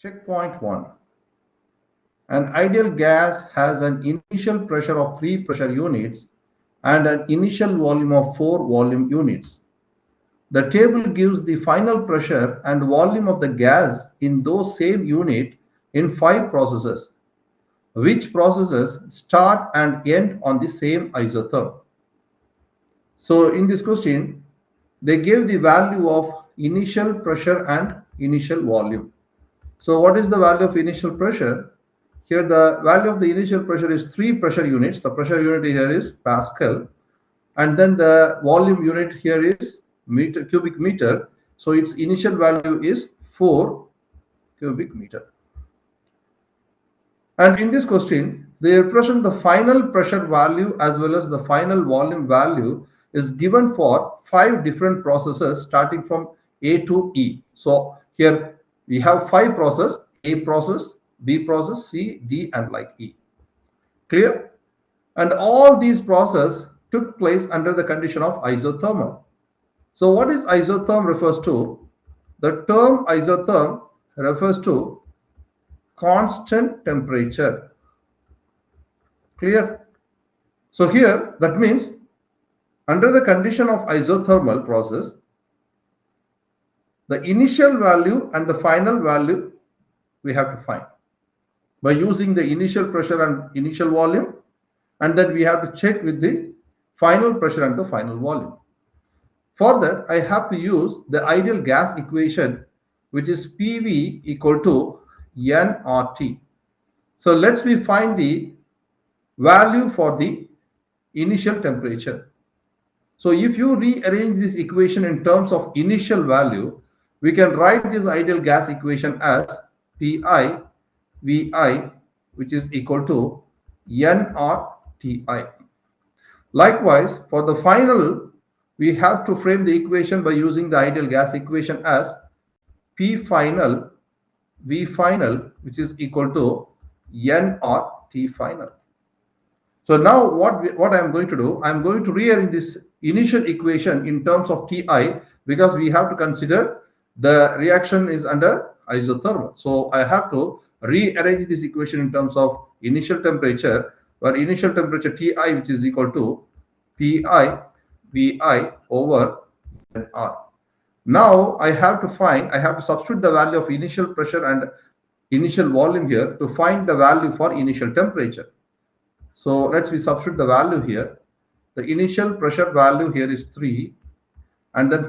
Checkpoint 1. An ideal gas has an initial pressure of 3 pressure units and an initial volume of 4 volume units. The table gives the final pressure and volume of the gas in those same unit in 5 processes, which processes start and end on the same isotherm. So in this question, they gave the value of initial pressure and initial volume. So what is the value of initial pressure? Here the value of the initial pressure is 3 pressure units. The pressure unit here is Pascal, and then the volume unit here is cubic meter. So its initial value is 4 cubic meter. And in this question, they represent the final pressure value as well as the final volume value is given for 5 different processes starting from A to E. So here we have 5 processes: A process, B process, C, D, and like E. Clear? And all these processes took place under the condition of isothermal. So what is isotherm refers to? The term isotherm refers to constant temperature. Clear? So here that means under the condition of isothermal process, the initial value and the final value we have to find by using the initial pressure and initial volume, and then we have to check with the final pressure and the final volume. For that, I have to use the ideal gas equation, which is PV equal to nRT. So let's we find the value for the initial temperature. So if you rearrange this equation in terms of initial value, we can write this ideal gas equation as PI VI, which is equal to nRTI. Likewise, for the final, we have to frame the equation by using the ideal gas equation as P final V final, which is equal to nRT final. So now what I am going to do, I am going to rearrange this initial equation in terms of Ti, because we have to consider the reaction is under isothermal. So I have to rearrange this equation in terms of initial temperature, where initial temperature Ti, which is equal to Pi Vi over nR. Now I have to substitute the value of initial pressure and initial volume here to find the value for initial temperature. So let's substitute the value here. The initial pressure value here is 3, and then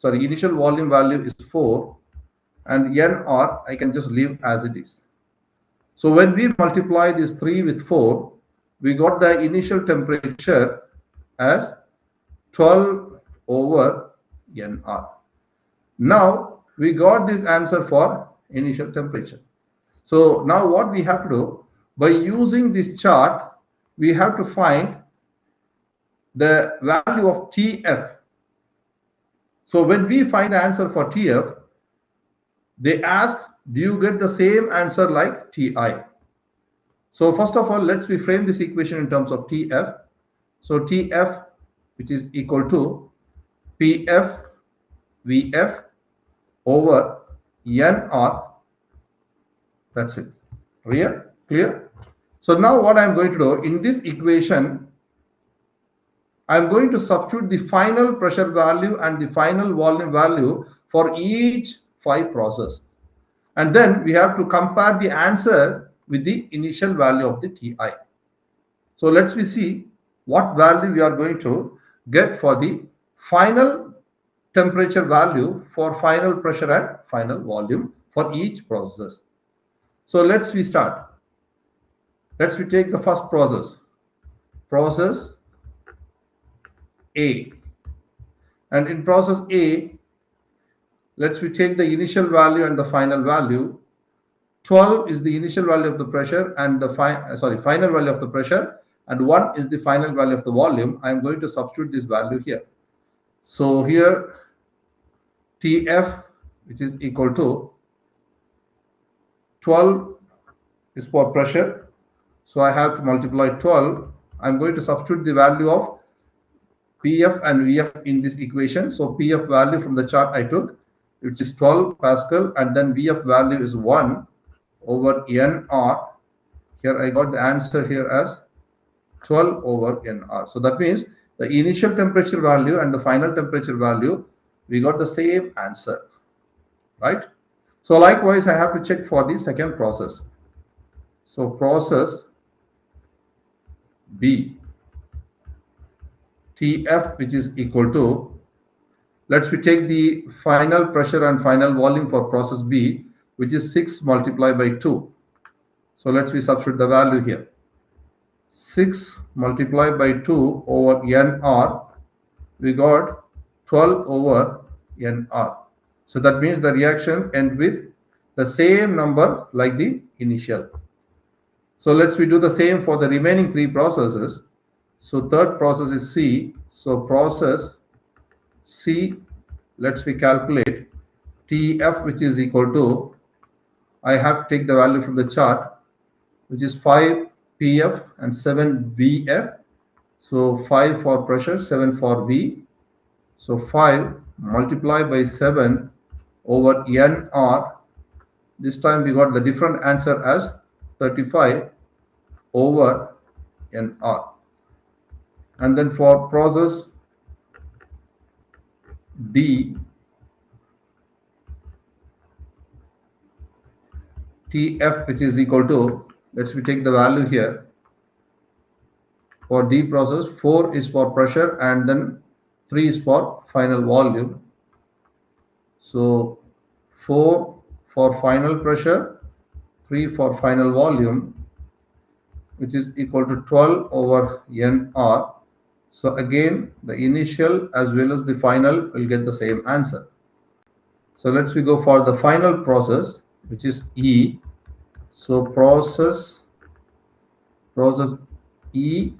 initial volume value is 4, and nR I can just leave as it is. So when we multiply this 3 with 4, we got the initial temperature as 12 over nR. Now we got this answer for initial temperature. So now what we have to do, by using this chart, we have to find the value of TF. So when we find the answer for TF, they ask, do you get the same answer like TI? So first of all, let's frame this equation in terms of TF. So TF, which is equal to PF VF over nR. That's it. Clear? So now what I'm going to do, in this equation, I'm going to substitute the final pressure value and the final volume value for each 5 processes. And then we have to compare the answer with the initial value of the Ti. So let's see what value we are going to get for the final temperature value for final pressure and final volume for each process. So let's start. Let's take the first process A. And in process A, let's take the initial value and the final value. 12 is the initial value of the pressure and the final value of the pressure, and 1 is the final value of the volume. I am going to substitute this value here. So here TF, which is equal to 12 is for pressure. So I have to multiply 12. I'm going to substitute the value of PF and VF in this equation. So PF value from the chart I took which is 12 Pascal, and then Vf value is 1 over Nr. Here I got the answer here as 12 over Nr. So that means the initial temperature value and the final temperature value, we got the same answer, right? So likewise, I have to check for the second process. So process B, Tf, which is equal to, let's we take the final pressure and final volume for process B, which is 6 multiplied by 2. So let's we substitute the value here. 6 multiplied by 2 over Nr, we got 12 over Nr. So that means the reaction ends with the same number like the initial. So let's we do the same for the remaining three processes. So third process is C. So process C, let's we calculate Tf, which is equal to, I have to take the value from the chart, which is 5 Pf and 7 Vf. So 5 for pressure, 7 for V. So 5 multiplied by 7 over Nr. This time we got the different answer as 35 over Nr. And then for process D, Tf, which is equal to, let's we take the value here. For D process, 4 is for pressure and then 3 is for final volume. So 4 for final pressure, 3 for final volume, which is equal to 12 over Nr. So again, the initial as well as the final will get the same answer. So let's we go for the final process, which is E. So process E,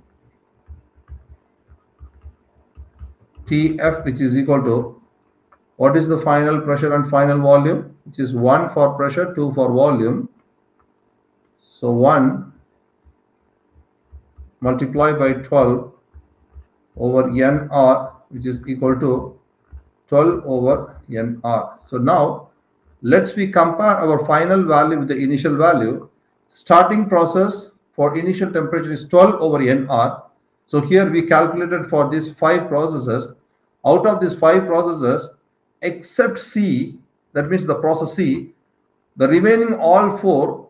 Tf, which is equal to, what is the final pressure and final volume? Which is 1 for pressure, 2 for volume. So 1 multiplied by 12 over Nr, which is equal to 12 over Nr. So now let's we compare our final value with the initial value. Starting process for initial temperature is 12 over Nr. So here we calculated for these 5 processes. Out of these 5 processes, except C, that means the process C, the remaining all 4,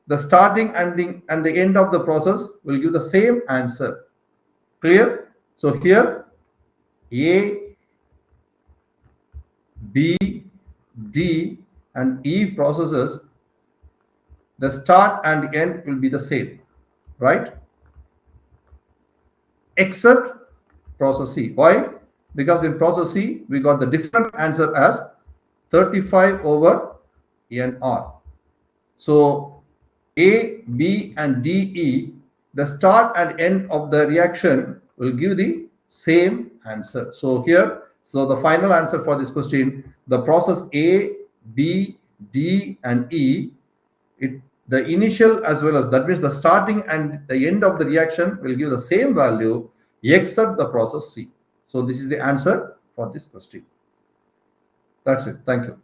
the starting and the end of the process will give the same answer. Clear? So here A, B, D and E processes, the start and end will be the same, right? Except process C. Why? Because in process C, we got the different answer as 35 over Nr. So A, B and D, E, the start and end of the reaction will give the same answer. So here, so the final answer for this question, the process A, B, D and E, the initial as well as, that means the starting and the end of the reaction will give the same value except the process C. So this is the answer for this question. That's it. Thank you.